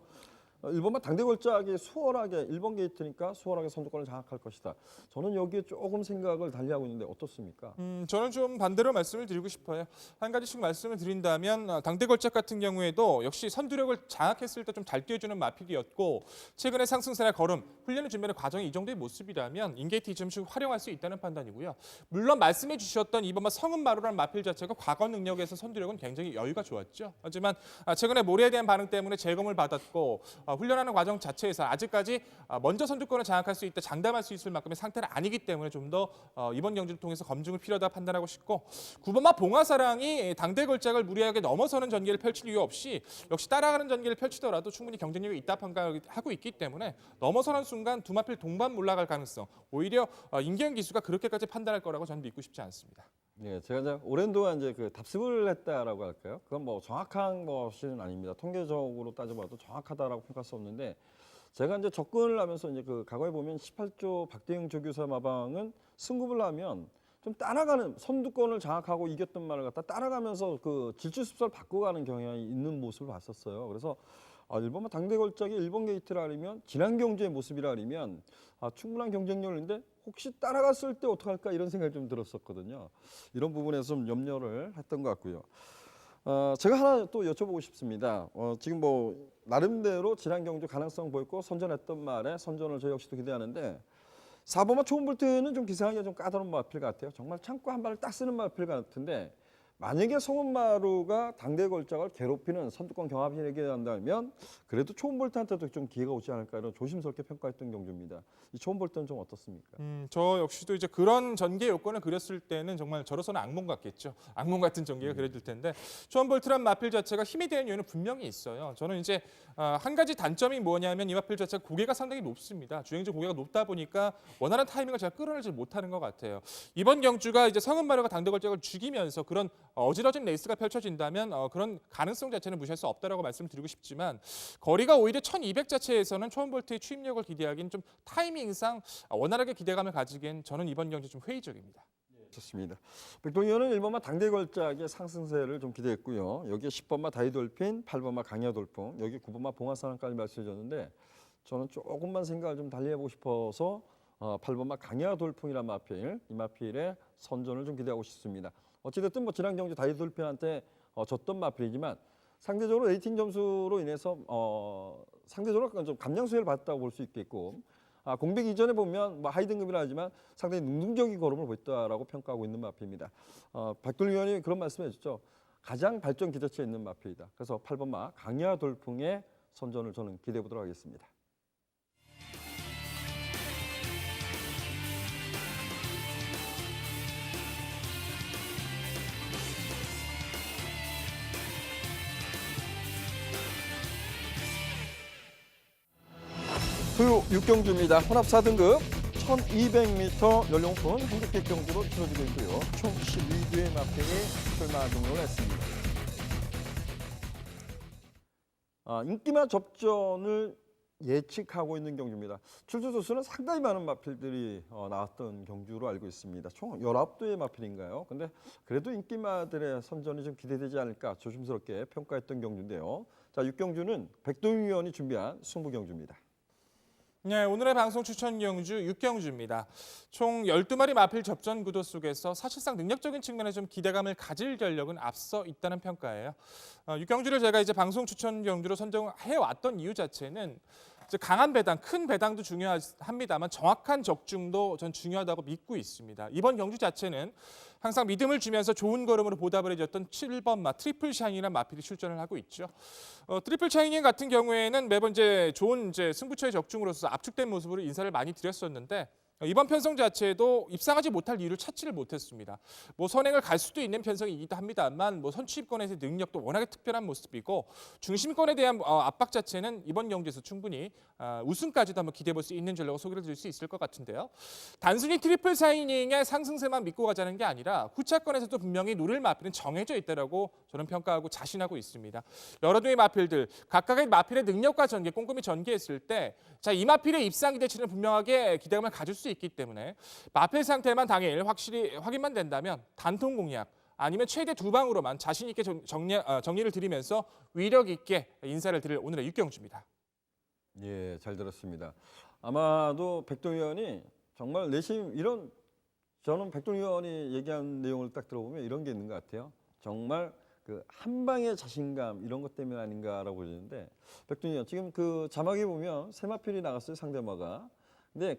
1번만 당대 걸작이 수월하게 1번 게이트니까 수월하게 선두권을 장악할 것이다. 저는 여기에 조금 생각을 달리하고 있는데 어떻습니까? 저는 좀 반대로 말씀을 드리고 싶어요. 한 가지씩 말씀을 드린다면 당대 걸작 같은 경우에도 역시 선두력을 장악했을 때 좀 잘 뛰어주는 마필이었고 최근의 상승세나 걸음, 훈련을 준비하는 과정이 이 정도의 모습이라면 인게이트 2점씩 활용할 수 있다는 판단이고요. 물론 말씀해 주셨던 2번만 성은마루라는 마필 자체가 과거 능력에서 선두력은 굉장히 여유가 좋았죠. 하지만 최근에 모래에 대한 반응 때문에 재검을 받았고 훈련하는 과정 자체에서 아직까지 먼저 선두권을 장악할 수 있다, 장담할 수 있을 만큼의 상태는 아니기 때문에 좀 더 이번 경주를 통해서 검증을 필요하다 판단하고 싶고 9번마 봉화사랑이 당대 걸작을 무리하게 넘어서는 전개를 펼칠 이유 없이 역시 따라가는 전개를 펼치더라도 충분히 경쟁력이 있다 평가하고 있기 때문에 넘어서는 순간 두 마필 동반 몰락할 가능성 오히려 임기현 기수가 그렇게까지 판단할 거라고 저는 믿고 싶지 않습니다. 네, 제가 이제 오랜 동안 이제 그 답습을 했다라고 할까요? 그건 뭐 정확한 것은 아닙니다. 통계적으로 따져봐도 정확하다라고 평가할 수 없는데 제가 이제 접근을 하면서 이제 그 과거에 보면 18조 박대영 조교사 마방은 승급을 하면 좀 따라가는 선두권을 장악하고 이겼던 말을 갖다 따라가면서 그 질주습설 바꿔가는 경향이 있는 모습을 봤었어요. 그래서 일본만 당대 걸작이 일본 게이트라 아니면 진한 경제의 모습이라 아니면 충분한 경쟁력인데 혹시 따라갔을 때 어떡할까 이런 생각이 좀 들었었거든요. 이런 부분에서 좀 염려를 했던 것 같고요. 제가 하나 또 여쭤보고 싶습니다. 지금 뭐 나름대로 진한 경제 가능성 보였고 선전했던 말에 선전을 저 역시도 기대하는데 4번마 초음볼트는 좀 기생하기가 좀 까다로운 마필 같아요. 정말 창고 한 발을 딱 쓰는 마필 같은데 만약에 송은마루가 당대 걸작을 괴롭히는 선두권 경합이게 한다면 그래도 초음볼트한테도 좀 기회가 오지 않을까 이런 조심스럽게 평가했던 경주입니다. 이 초음볼트는 좀 어떻습니까? 저 역시도 이제 그런 전개 요건을 그렸을 때는 정말 저로서는 악몽 같겠죠. 악몽 같은 전개가 그려질 텐데 초음볼트란 마필 자체가 힘이 되는 이유는 분명히 있어요. 저는 이제 한 가지 단점이 뭐냐면 이 마필 자체가 고개가 상당히 높습니다. 주행중 고개가 높다 보니까 원하는 타이밍을 제가 끌어내지 못하는 것 같아요. 이번 경주가 이제 성은마루가 당대 걸작을 죽이면서 그런 어지러진 레이스가 펼쳐진다면 그런 가능성 자체는 무시할 수 없다라고 말씀드리고 싶지만 거리가 오히려 1200 자체에서는 초음볼트의 추임력을 기대하기는 좀 타이밍상 원활하게 기대감을 가지기엔 저는 이번 경주 좀 회의적입니다. 좋습니다. 백동희원은 1번마 당대 걸작의 상승세를 좀 기대했고요. 여기에 10번마 다이돌핀, 8번마 강야돌풍, 여기 9번마 봉화사랑까지 말씀해줬는데 저는 조금만 생각을 좀 달리 해보고 싶어서 8번마 강야돌풍이란 마필, 이 마필의 선전을 좀 기대하고 싶습니다. 어찌됐든 뭐 진한경주 다이돌핀한테 졌던 마필이지만 상대적으로 레이팅 점수로 인해서 상대적으로 좀 감량 수혜를 받았다고 볼 수 있겠고 공백 이전에 보면 뭐 하이 등급이라 하지만 상당히 능동적인 걸음을 보였다라고 평가하고 있는 마필입니다. 박돌 위원이 그런 말씀해줬죠. 가장 발전 기대치에 있는 마필이다. 그래서 8번마 강야돌풍의 선전을 저는 기대해 보도록 하겠습니다. 토요 6경주입니다. 혼합 4등급 1200m 연령품 한국계 경주로 치러지고 있고요. 총 12개의 마필이 출마 종료를 했습니다. 인기마 접전을 예측하고 있는 경주입니다. 출조 조수는 상당히 많은 마필들이 나왔던 경주로 알고 있습니다. 총 19대의 마필인가요? 근데 그래도 인기마들의 선전이 좀 기대되지 않을까 조심스럽게 평가했던 경주인데요. 자, 6경주는 백동희 위원이 준비한 승부 경주입니다. 네, 오늘의 방송 추천 경주 6경주입니다. 총 12마리 마필 접전 구도 속에서 사실상 능력적인 측면에 좀 기대감을 가질 전력은 앞서 있다는 평가예요. 6경주를 제가 이제 방송 추천 경주로 선정해 왔던 이유 자체는 강한 배당, 큰 배당도 중요합니다만 정확한 적중도 전 중요하다고 믿고 있습니다. 이번 경주 자체는 항상 믿음을 주면서 좋은 걸음으로 보답을 해줬던 7번마 트리플 샤이니라는 마필이 출전을 하고 있죠. 트리플 샤이니 같은 경우에는 매번 좋은 승부처의 적중으로서 압축된 모습으로 인사를 많이 드렸었는데 이번 편성 자체도 입상하지 못할 이유를 찾지를 못했습니다. 뭐 선행을 갈 수도 있는 편성이기도 합니다만 뭐 선취입권에서의 능력도 워낙에 특별한 모습이고 중심권에 대한 압박 자체는 이번 경기에서 충분히 우승까지도 한번 기대해 볼 수 있는 전략을 소개를 드릴 수 있을 것 같은데요. 단순히 트리플 사이닝의 상승세만 믿고 가자는 게 아니라 후차권에서도 분명히 노릴 마필은 정해져 있다라고 저는 평가하고 자신하고 있습니다. 여러 개의 마필들 각각의 마필의 능력과 전개 꼼꼼히 전개했을 때 이 마필의 입상 기대치는 분명하게 기대감을 가질 수 있기 때문에 마필 상태만 당일 확실히 확인만 된다면 단통 공략 아니면 최대 2방으로만 자신 있게 정리를 드리면서 위력 있게 인사를 드릴 오늘의 6경주입니다. 예, 잘 들었습니다. 아마도 백동 의원이 정말 내심 저는 백동 의원이 얘기한 내용을 딱 들어보면 이런 게 있는 것 같아요. 정말 그 한 방의 자신감 이런 것 때문에 아닌가라고 보이는데 백동 의원 지금 그 자막에 보면 세 마필이 나갔어요, 상대마가. 근데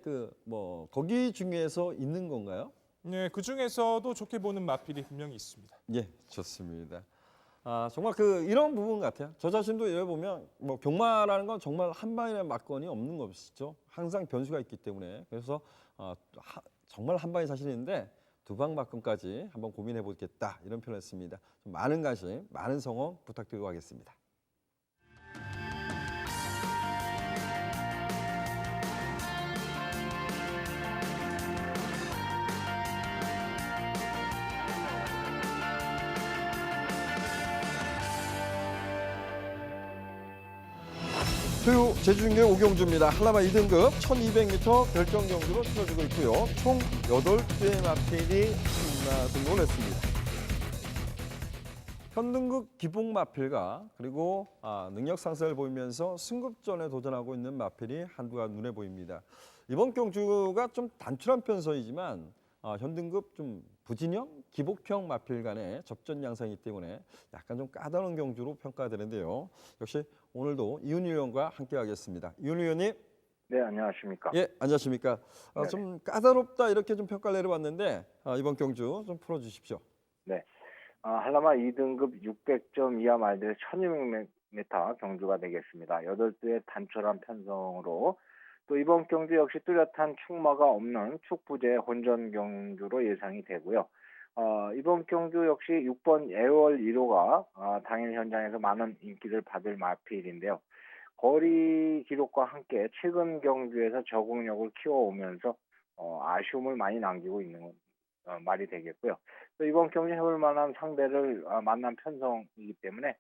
거기 중에서 있는 건가요? 네, 그 중에서도 좋게 보는 마필이 분명히 있습니다. 예, 좋습니다. 정말 이런 부분 같아요. 저 자신도 예를 보면 경마라는 건 정말 한 방이나 막건이 없는 것이죠. 항상 변수가 있기 때문에 그래서 정말 한 방이 자신 있는데 2방 막건까지 한번 고민해 보겠다 이런 표현을 했습니다. 좀 많은 관심, 많은 성원 부탁드리고 하겠습니다. 토요 제주중계 오경주입니다. 한라마 2등급 1200m 결정 경주로 치러지고 있고요. 총 8대의 마필이 등록을 했습니다. 현등급 기복 마필과 그리고 능력 상승을 보이면서 승급전에 도전하고 있는 마필이 한두가 눈에 보입니다. 이번 경주가 좀 단출한 편성이지만 현등급 좀 부진형, 기복형 마필 간의 접전 양상이기 때문에 약간 좀 까다로운 경주로 평가되는데요. 역시 오늘도 이윤희 의원과 함께하겠습니다. 이윤희 의원님. 네, 안녕하십니까. 예, 안녕하십니까. 좀 까다롭다 이렇게 좀 평가를 내려봤는데 이번 경주 좀 풀어주십시오. 네, 한라마 2등급 600점 이하 말들의 1200m 경주가 되겠습니다. 8대의 단촐한 편성으로 또 이번 경주 역시 뚜렷한 축마가 없는 축부제 혼전 경주로 예상이 되고요. 이번 경주 역시 6번 애월 1호가 당일 현장에서 많은 인기를 받을 마필인데요. 거리 기록과 함께 최근 경주에서 적응력을 키워오면서 아쉬움을 많이 남기고 있는 말이 되겠고요. 또 이번 경주 해볼 만한 상대를 만난 편성이기 때문에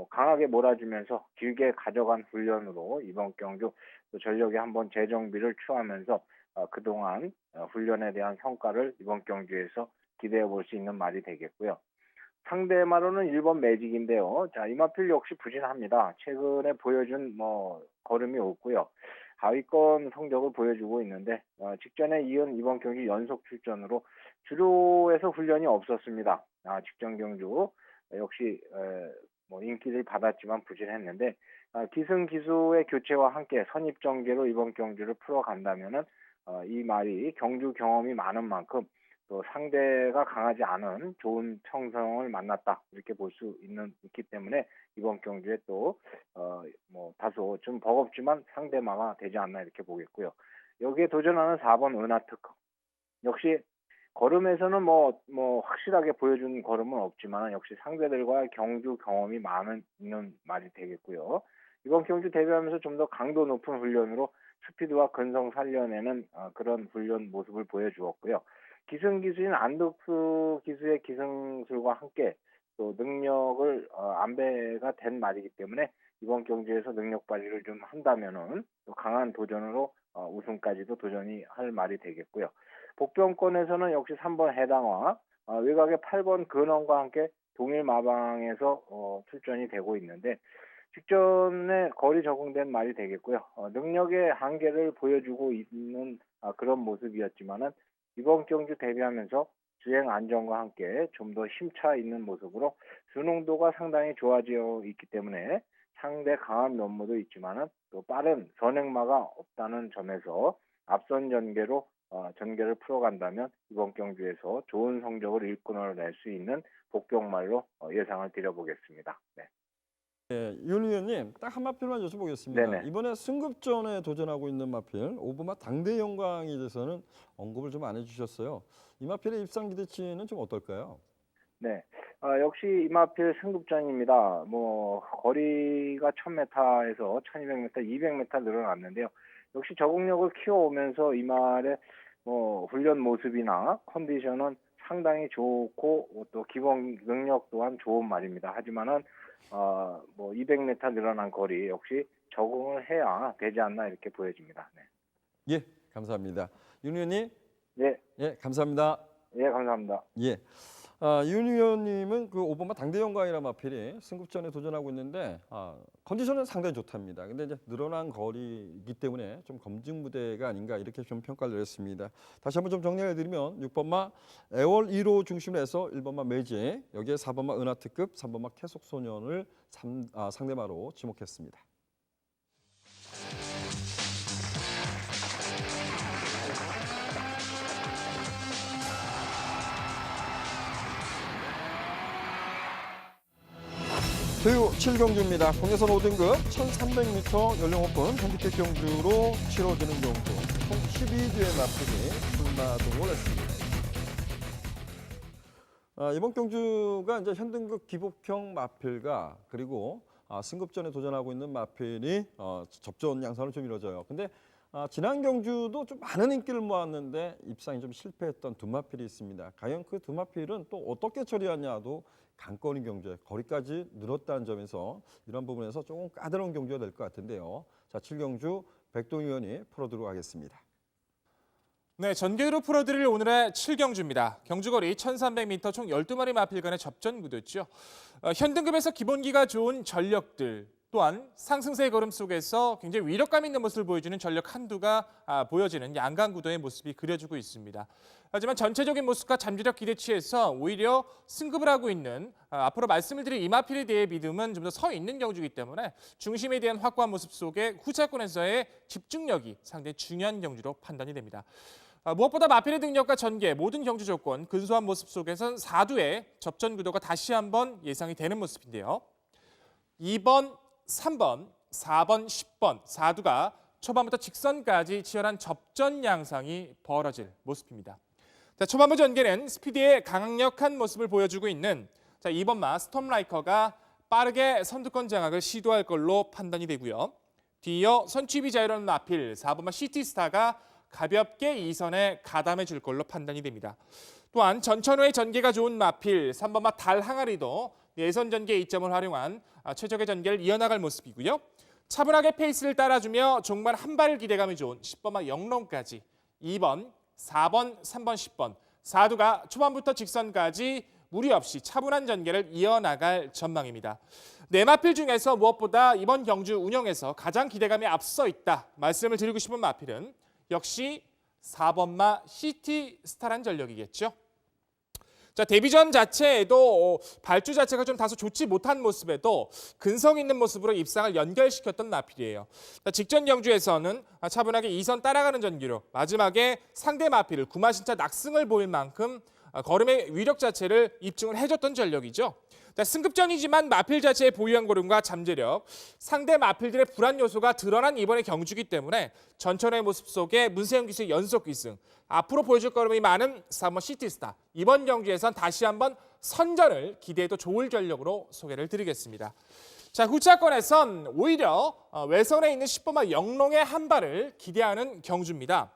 강하게 몰아주면서 길게 가져간 훈련으로 이번 경주 또 전력에 한번 재정비를 취하면서 그동안 훈련에 대한 성과를 이번 경주에서 기대해 볼 수 있는 말이 되겠고요. 상대 마로는 1번 매직인데요. 자, 이 마필 역시 부진합니다. 최근에 보여준 걸음이 없고요. 하위권 성적을 보여주고 있는데 직전에 이은 이번 경기 연속 출전으로 주로에서 훈련이 없었습니다. 직전 경주 역시 인기를 받았지만 부진했는데 기승기수의 교체와 함께 선입전개로 이번 경주를 풀어간다면은 이 말이 경주 경험이 많은 만큼 또 상대가 강하지 않은 좋은 평성을 만났다 이렇게 볼 수 있기 때문에 이번 경주에 또 다소 좀 버겁지만 상대마가 되지 않나 이렇게 보겠고요. 여기에 도전하는 4번 은하특허 역시 걸음에서는 확실하게 보여준 걸음은 없지만 역시 상대들과 경주 경험이 있는 말이 되겠고요. 이번 경주 대비하면서 좀 더 강도 높은 훈련으로 스피드와 근성 살려내는 그런 훈련 모습을 보여주었고요. 기승기수인 안덕수 기수의 기승술과 함께 또 능력을 안배가 된 말이기 때문에 이번 경주에서 능력 발휘를 좀 한다면은 또 강한 도전으로 우승까지도 도전이 할 말이 되겠고요. 복병권에서는 역시 3번 해당화, 외곽의 8번 근원과 함께 동일 마방에서 출전이 되고 있는데 직전에 거리 적응된 말이 되겠고요. 능력의 한계를 보여주고 있는 그런 모습이었지만은 이번 경주 대비하면서 주행 안정과 함께 좀 더 힘차 있는 모습으로 순응도가 상당히 좋아지어 있기 때문에 상대 강한 면모도 있지만은 또 빠른 선행마가 없다는 점에서 앞선 전개로 전개를 풀어간다면 이번 경주에서 좋은 성적을 일꾼을 수 있는 복병말로 예상을 드려보겠습니다. 네. 네, 윤 의원님 딱 한 마필만 여쭤보겠습니다. 네네. 이번에 승급전에 도전하고 있는 마필 오브마 당대 영광에 대해서는 언급을 좀 안 해주셨어요. 이 마필의 입상 기대치는 좀 어떨까요? 네, 역시 이 마필 승급전입니다. 거리가 1000m에서 1200m, 200m 늘어났는데요. 역시 적응력을 키워오면서 이 말의 훈련 모습이나 컨디션은 상당히 좋고 또 기본 능력 또한 좋은 말입니다. 하지만은 200m 늘어난 거리 역시 적응을 해야 되지 않나 이렇게 보여집니다. 네. 예, 감사합니다. 윤 의원님. 네. 예, 감사합니다. 예, 감사합니다. 예. 윤 의원님은 그 오바마 당대 영광이라는 마필이 승급전에 도전하고 있는데 컨디션은 상당히 좋답니다. 근데 이제 늘어난 거리이기 때문에 좀 검증 무대가 아닌가 이렇게 좀 평가를 했습니다. 다시 한번 좀 정리해 드리면 6번마 애월 1호 중심으로 해서 1번마 매직, 여기에 4번마 은하특급, 3번마 캐속소년을 상대마로 지목했습니다. 토요 7경주입니다. 국내선 5등급 1300m 연령 오픈 핸디캡 경주로 치러지는 경주. 총 12주의 마필이 출마등을 했습니다. 이번 경주가 이제 현등급 기복형 마필과 그리고 승급전에 도전하고 있는 마필이 접전 양상으로 좀 이루어져요. 근데 지난 경주도 좀 많은 인기를 모았는데 입상이 좀 실패했던 두 마필이 있습니다. 과연 그 두 마필은 또 어떻게 처리하냐도 강권인 경주에 거리까지 늘었다는 점에서 이런 부분에서 조금 까다로운 경주가 될 것 같은데요. 자, 7경주 백동희 의원이 풀어드리도록 하겠습니다. 네, 전개로 풀어드릴 오늘의 7경주입니다. 경주거리 1300m 총 12마리 마필 간의 접전 구도였죠. 현등급에서 기본기가 좋은 전력들, 또한 상승세의 걸음 속에서 굉장히 위력감 있는 모습을 보여주는 전력 한두가 보여지는 양강 구도의 모습이 그려지고 있습니다. 하지만 전체적인 모습과 잠재력 기대치에서 오히려 승급을 하고 있는 앞으로 말씀을 드릴 이마필에 대해 믿음은 좀 더 서 있는 경주이기 때문에 중심에 대한 확고한 모습 속에 후차권에서의 집중력이 상당히 중요한 경주로 판단이 됩니다. 무엇보다 마필의 능력과 전개, 모든 경주 조건, 근소한 모습 속에선 4두의 접전 구도가 다시 한번 예상이 되는 모습인데요. 2번, 3번, 4번, 10번, 4두가 초반부터 직선까지 치열한 접전 양상이 벌어질 모습입니다. 자, 초반부 전개는 스피드의 강력한 모습을 보여주고 있는 2번마 스톰라이커가 빠르게 선두권 장악을 시도할 걸로 판단이 되고요. 뒤이어 선취비 자유로운 마필 4번마 시티스타가 가볍게 2선에 가담해 줄 걸로 판단이 됩니다. 또한 전천후의 전개가 좋은 마필 3번마 달 항아리도 예선 전개 이점을 활용한 최적의 전개를 이어나갈 모습이고요. 차분하게 페이스를 따라주며 종말 한 발을 기대감이 좋은 10번마 영롱까지 2번, 4번, 3번, 10번 4두가 초반부터 직선까지 무리 없이 차분한 전개를 이어나갈 전망입니다. 네 마필 중에서 무엇보다 이번 경주 운영에서 가장 기대감이 앞서 있다 말씀을 드리고 싶은 마필은 역시 4번마 시티스타란 전력이겠죠. 자, 데뷔전 자체에도 발주 자체가 좀 다소 좋지 못한 모습에도 근성 있는 모습으로 입상을 연결시켰던 마필이에요. 자, 직전 경주에서는 차분하게 2선 따라가는 전기로 마지막에 상대 마필을 구마신차 낙승을 보일 만큼 걸음의 위력 자체를 입증을 해줬던 전력이죠. 자, 승급전이지만 마필 자체의 보유한 걸음과 잠재력, 상대 마필들의 불안 요소가 드러난 이번의 경주이기 때문에 전천후의 모습 속에 문세영 기수의 연속 기승, 앞으로 보여줄 걸음이 많은 3번 시티스타, 이번 경주에선 다시 한번 선전을 기대해도 좋을 전력으로 소개를 드리겠습니다. 자, 후차권에선 오히려 외선에 있는 10번마 영롱의 한 발을 기대하는 경주입니다.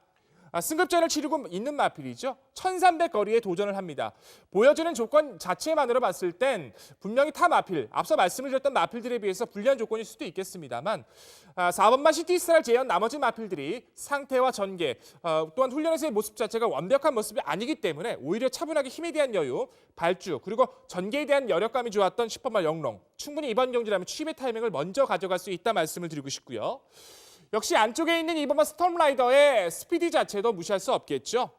승급전을 치르고 있는 마필이죠. 1300 거리에 도전을 합니다. 보여주는 조건 자체만으로 봤을 땐 분명히 타 마필, 앞서 말씀을 드렸던 마필들에 비해서 불리한 조건일 수도 있겠습니다만 4번마 시티스타를 제외한 나머지 마필들이 상태와 전개, 또한 훈련에서의 모습 자체가 완벽한 모습이 아니기 때문에 오히려 차분하게 힘에 대한 여유, 발주, 그리고 전개에 대한 여력감이 좋았던 10번마 영롱, 충분히 이번 경기라면 취입의 타이밍을 먼저 가져갈 수 있다 말씀을 드리고 싶고요. 역시 안쪽에 있는 2번마 스톰라이더의 스피드 자체도 무시할 수 없겠죠.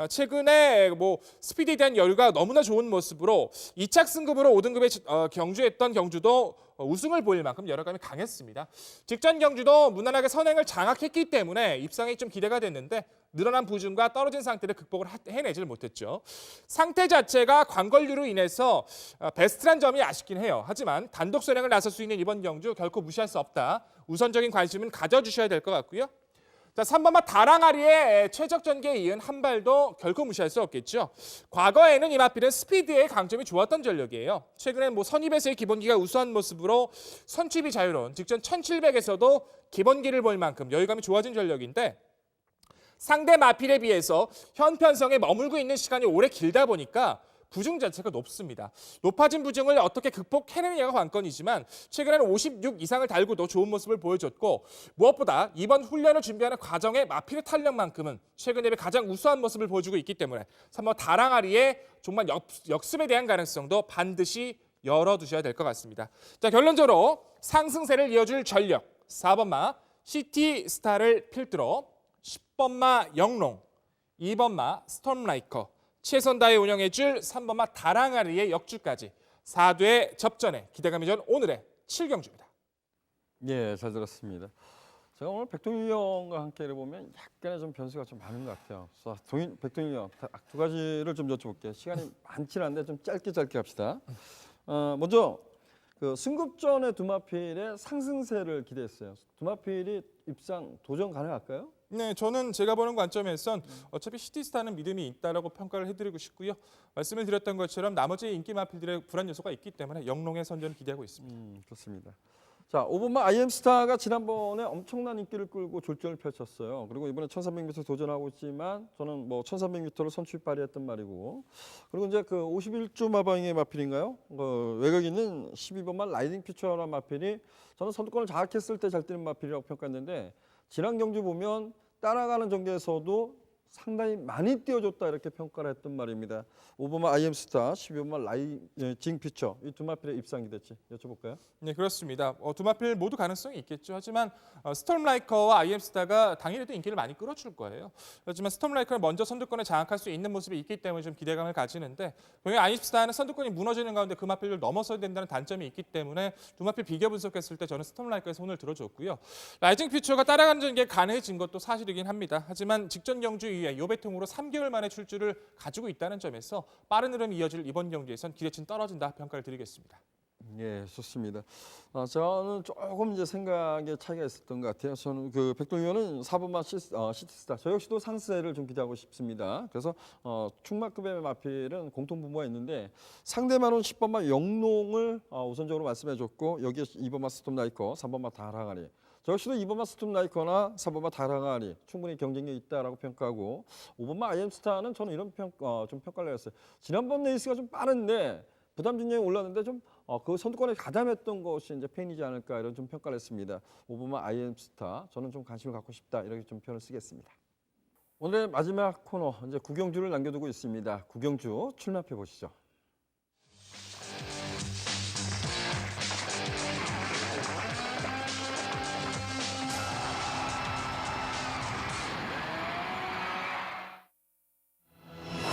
최근에 스피드에 대한 여유가 너무나 좋은 모습으로 2착 승급으로 5등급에 경주했던 경주도 우승을 보일 만큼 여력감이 강했습니다. 직전 경주도 무난하게 선행을 장악했기 때문에 입상이 좀 기대가 됐는데 늘어난 부진과 떨어진 상태를 극복을 해내질 못했죠. 상태 자체가 관걸류로 인해서 베스트란 점이 아쉽긴 해요. 하지만 단독 선행을 나설 수 있는 이번 경주 결코 무시할 수 없다. 우선적인 관심은 가져주셔야 될 것 같고요. 자, 3번마 다랑아리의 최적 전개에 이은 한 발도 결코 무시할 수 없겠죠. 과거에는 이 마필은 스피드의 강점이 좋았던 전력이에요. 최근에 선입에서의 기본기가 우수한 모습으로 선취비 자유로운 직전 1700에서도 기본기를 볼 만큼 여유감이 좋아진 전력인데 상대 마필에 비해서 현 편성에 머물고 있는 시간이 오래 길다 보니까 부중 자체가 높습니다. 높아진 부중을 어떻게 극복해내느냐가 관건이지만 최근에는 56 이상을 달고도 좋은 모습을 보여줬고 무엇보다 이번 훈련을 준비하는 과정에 마필의 탄력만큼은 최근에 가장 우수한 모습을 보여주고 있기 때문에 3번 다랑아리의 정말 역습에 대한 가능성도 반드시 열어두셔야 될 것 같습니다. 자, 결론적으로 상승세를 이어줄 전력 4번마 시티스타를 필두로 10번마 영롱, 2번마 스톰라이커, 최선 다해 운영해줄 3번마 다랑아리의 역주까지 4두의 접전에 기대감이 전 오늘의 7경주입니다. 예, 잘 들었습니다. 제가 오늘 백동희 형과 함께 해보면 약간의 좀 변수가 좀 많은 것 같아요. 그래서 백동희 형 두 가지를 좀 여쭤볼게요. 시간이 많지는 않은데 좀 짧게 합시다. 먼저 그 승급전의 두 마필의 상승세를 기대했어요. 두 마필이 입상 도전 가능할까요? 네, 저는 제가 보는 관점에선 어차피 시티스타는 믿음이 있다라고 평가를 해드리고 싶고요. 말씀을 드렸던 것처럼 나머지 인기 마필들의 불안 요소가 있기 때문에 영롱의 선전을 기대하고 있습니다. 좋습니다. 자, 5번마 아이엠스타가 지난번에 엄청난 인기를 끌고 졸전을 펼쳤어요. 그리고 이번에 1300m 도전하고 있지만 저는 뭐 1300m를 선취 발휘했단 말이고, 그리고 이제 그 51주 마방의 마필인가요? 외곽 있는 12번마 라이딩 피처라는 마필이 저는 선두권을 장악했을 때 잘 뛰는 마필이라고 평가했는데, 지난 경주 보면 따라가는 전개에서도 상당히 많이 띄워줬다 이렇게 평가를 했던 말입니다. 5번마 아이엠스타, 12번마 라이딩 피처 이 두 마필의 입상 기대치 여쭤볼까요? 네, 그렇습니다. 두 마필 모두 가능성이 있겠죠. 하지만 스톰라이커와 아이엠스타가 당일에도 인기를 많이 끌어줄 거예요. 하지만 스톰라이커는 먼저 선두권을 장악할 수 있는 모습이 있기 때문에 좀 기대감을 가지는데, 분명히 아이엠스타는 선두권이 무너지는 가운데 그 마필을 넘어서야 된다는 단점이 있기 때문에 두 마필 비교 분석했을 때 저는 스톰라이커에 손을 들어줬고요. 라이징 피처가 따라가는 전개에 가능해진 것도 사실이긴 합니다. 하지만 직전 경주 이후에 요배통으로 3개월 만에 출주를 가지고 있다는 점에서 빠른 흐름이 이어질 이번 경기에선 기대치는 떨어진다 평가를 드리겠습니다. 예, 좋습니다. 저는 조금 이제 생각의 차이가 있었던 것 같아요. 저는 그 백동위원은 4번마 시티스타, 저 역시도 상세를 좀 기대하고 싶습니다. 그래서 충마급의 마필은 공통 분모가 있는데, 상대만은 10번마 영농을 우선적으로 말씀해줬고, 여기에 2번마 스톰라이커, 3번마 다랑아리. 저 역시도 2번마 스톰라이커나 3번마 다랑아리 충분히 경쟁력이 있다라고 평가하고, 5번마 아이엠스타는 저는 이런 좀 평가를 했어요. 지난번 레이스가 좀 빠른데 부담 중량이 올랐는데 좀 그 선두권에 가담했던 것이 이제 페인이지 않을까 이런 좀 평가를 했습니다. 5번마 아이엠스타 저는 좀 관심을 갖고 싶다 이렇게 좀 표현을 쓰겠습니다. 오늘 마지막 코너 이제 구경주를 남겨두고 있습니다. 구경주 출마해 보시죠.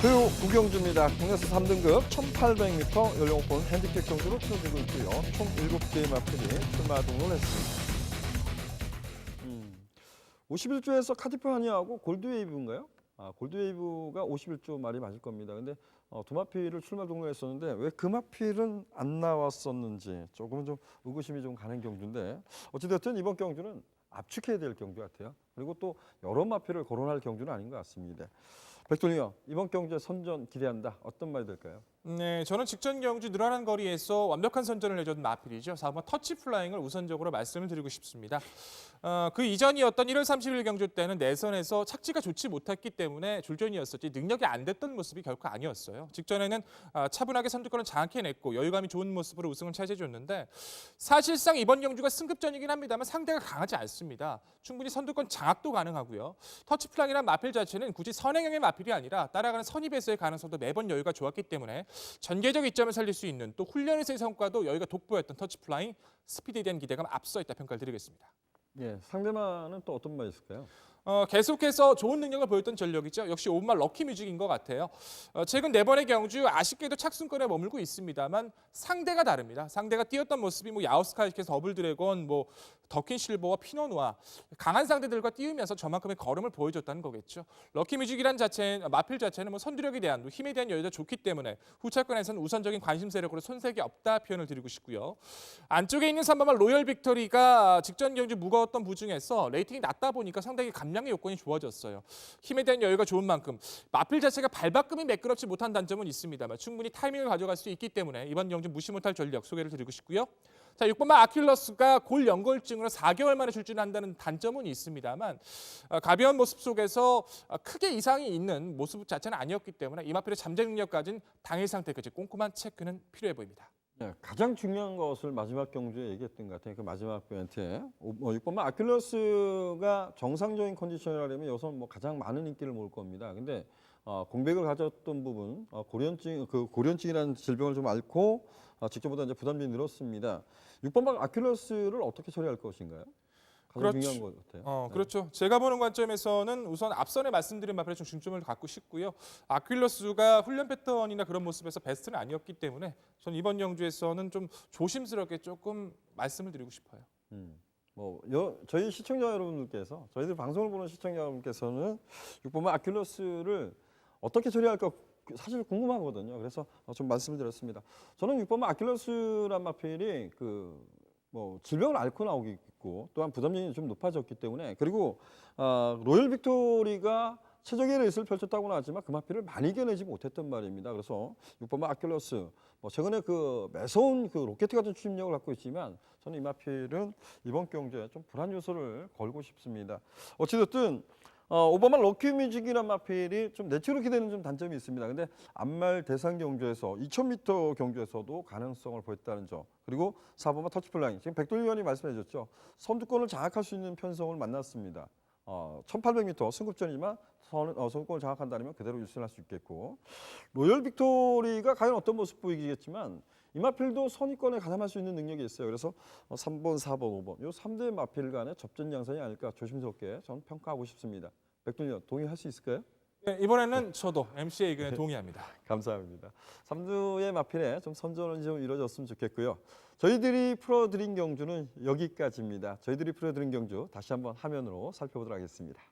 토요 구경주입니다. 국내에서 3등급 1800m 연령권 핸디캡 경주로 치러지고 있고요. 총 7개의 마필이 출마 등록을 했습니다. 51주에서 카디프 하니하고 골드웨이브인가요? 골드웨이브가 51주 말이 맞을 겁니다. 근데 두 마필을 출마 등록했었는데 왜 그 마필은 안 나왔었는지 조금은 좀 의구심이 좀 가는 경주인데, 어찌됐든 이번 경주는 압축해야 될 경주 같아요. 그리고 또 여러 마필을 거론할 경주는 아닌 것 같습니다. 백돌리요, 이번 경주에 선전 기대한다. 어떤 말이 될까요? 네, 저는 직전 경주 늘어난 거리에서 완벽한 선전을 내줬던 마필이죠. 4번 터치 플라잉을 우선적으로 말씀을 드리고 싶습니다. 그 이전이었던 1월 30일 경주 때는 내선에서 착지가 좋지 못했기 때문에 졸전이었었지 능력이 안 됐던 모습이 결코 아니었어요. 직전에는 차분하게 선두권을 장악해냈고 여유감이 좋은 모습으로 우승을 차지해줬는데, 사실상 이번 경주가 승급전이긴 합니다만 상대가 강하지 않습니다. 충분히 선두권 장악도 가능하고요. 터치 플라잉이란 마필 자체는 굳이 선행형의 마필이 아니라 따라가는 선입에서의 가능성도 매번 여유가 좋았기 때문에 전개적 이점을 살릴 수 있는, 또 훈련에서의 성과도 여유가 돋보였던 터치 플라잉, 스피드에 대한 기대감 앞서 있다 평가를 드리겠습니다. 예, 상대만은 또 어떤 말이 있을까요? 계속해서 좋은 능력을 보였던 전력이죠. 역시 5번마 럭키뮤직인 것 같아요. 최근 4번의 경주 아쉽게도 착순권에 머물고 있습니다만 상대가 다릅니다. 상대가 뛰었던 모습이 뭐 야우스카이케스, 더블 드래곤, 뭐 더킨 실버와 피노누아, 강한 상대들과 뛰으면서 저만큼의 걸음을 보여줬다는 거겠죠. 럭키뮤직이란 마필 자체는 뭐 선두력에 대한, 힘에 대한 여유가 좋기 때문에 후차권에서는 우선적인 관심 세력으로 손색이 없다 표현을 드리고 싶고요. 안쪽에 있는 3번마 로열 빅토리가 직전 경주 무거웠던 부중에서 레이팅이 낮다 보니까 상당히 감량의 요건이 좋아졌어요. 힘에 대한 여유가 좋은 만큼 마필 자체가 발바꿈이 매끄럽지 못한 단점은 있습니다만 충분히 타이밍을 가져갈 수 있기 때문에 이번 경주 무시 못할 전력 소개를 드리고 싶고요. 자, 6번마 아킬러스가 골 연골증으로 4개월 만에 출전한다는 단점은 있습니다만 가벼운 모습 속에서 크게 이상이 있는 모습 자체는 아니었기 때문에 이 마필의 잠재 능력 가진 당일 상태까지 꼼꼼한 체크는 필요해 보입니다. 네, 가장 중요한 것을 마지막 경주에 얘기했던 것 같아요. 그 마지막 멘트에 6번마 아킬러스가 정상적인 컨디션이라면 여기서 뭐 가장 많은 인기를 모을 겁니다. 근데 공백을 가졌던 부분, 고련증이라는 질병을 좀 앓고 직전보다 이제 부담이 늘었습니다. 6번마 아킬러스를 어떻게 처리할 것인가요? 가장 중요한 것 같아요. 그렇죠. 제가 보는 관점에서는 우선 앞선에 말씀드린 마필에 좀 중점을 갖고 싶고요. 아킬러스가 훈련 패턴이나 그런 모습에서 베스트는 아니었기 때문에 전 이번 경주에서는 좀 조심스럽게 조금 말씀을 드리고 싶어요. 저희 시청자 여러분들께서, 저희들 방송을 보는 시청자 여러분께서는 6번마 아킬러스를 어떻게 처리할까 사실 궁금하거든요. 그래서 좀 말씀을 드렸습니다. 저는 6번마 아킬러스란 마필이 질병을 앓고 나오기 있고, 또한 부담력이 좀 높아졌기 때문에, 그리고 로열 빅토리가 최적의 레이스를 펼쳤다고는 하지만 그 마필을 많이 이겨내지 못했던 말입니다. 그래서 6번 아킬레스 최근에 그 매서운 그 로켓 같은 추진력을 갖고 있지만 저는 이 마필은 이번 경주에 좀 불안 요소를 걸고 싶습니다. 어찌됐든 5번만 럭키뮤직이라는 마필이 좀 내추럴하게 되는 좀 단점이 있습니다. 근데 암말 대상 경주에서 2000m 경주에서도 가능성을 보였다는 점. 그리고 4번만 터치플라잉. 지금 백돌 위원이 말씀해 주셨죠. 선두권을 장악할 수 있는 편성을 만났습니다. 1800m 승급전이지만 선두권을 장악한다면 그대로 유승할 수 있겠고 로열 빅토리가 과연 어떤 모습 보이겠지만 이 마필도 선위권에 가담할 수 있는 능력이 있어요. 그래서 3번, 4번, 5번 이 3대 마필 간의 접전 양상이 아닐까 조심스럽게 저는 평가하고 싶습니다. 백돌 위원 동의할 수 있을까요? 네, 이번에는 저도 MC의 의견에 동의합니다. 감사합니다. 3주의 마필에 좀 선전이 좀 이루어졌으면 좋겠고요. 저희들이 풀어드린 경주는 여기까지입니다. 저희들이 풀어드린 경주 다시 한번 화면으로 살펴보도록 하겠습니다.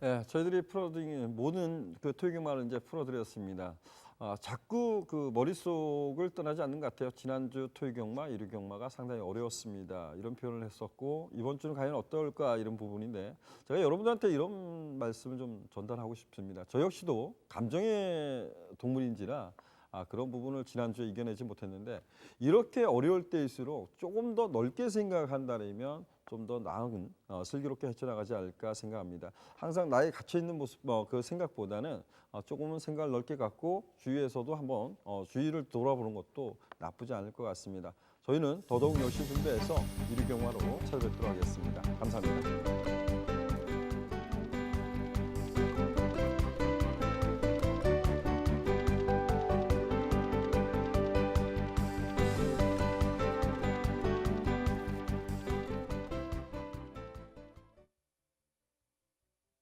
네, 저희들이 풀어드린 모든 그 토요일말을 이제 풀어드렸습니다. 자꾸 그 머릿속을 떠나지 않는 것 같아요. 지난주 토요경마, 일요경마가 상당히 어려웠습니다. 이런 표현을 했었고 이번 주는 과연 어떨까 이런 부분인데 제가 여러분들한테 이런 말씀을 좀 전달하고 싶습니다. 저 역시도 감정의 동물인지라 그런 부분을 지난주에 이겨내지 못했는데 이렇게 어려울 때일수록 조금 더 넓게 생각한다면 좀 더 나은 슬기롭게 헤쳐나가지 않을까 생각합니다. 항상 나의 갇혀있는 모습 그 생각보다는 조금은 생각을 넓게 갖고 주위에서도 한번 주위를 돌아보는 것도 나쁘지 않을 것 같습니다. 저희는 더더욱 열심히 준비해서 1위 경마로 찾아뵙도록 하겠습니다. 감사합니다.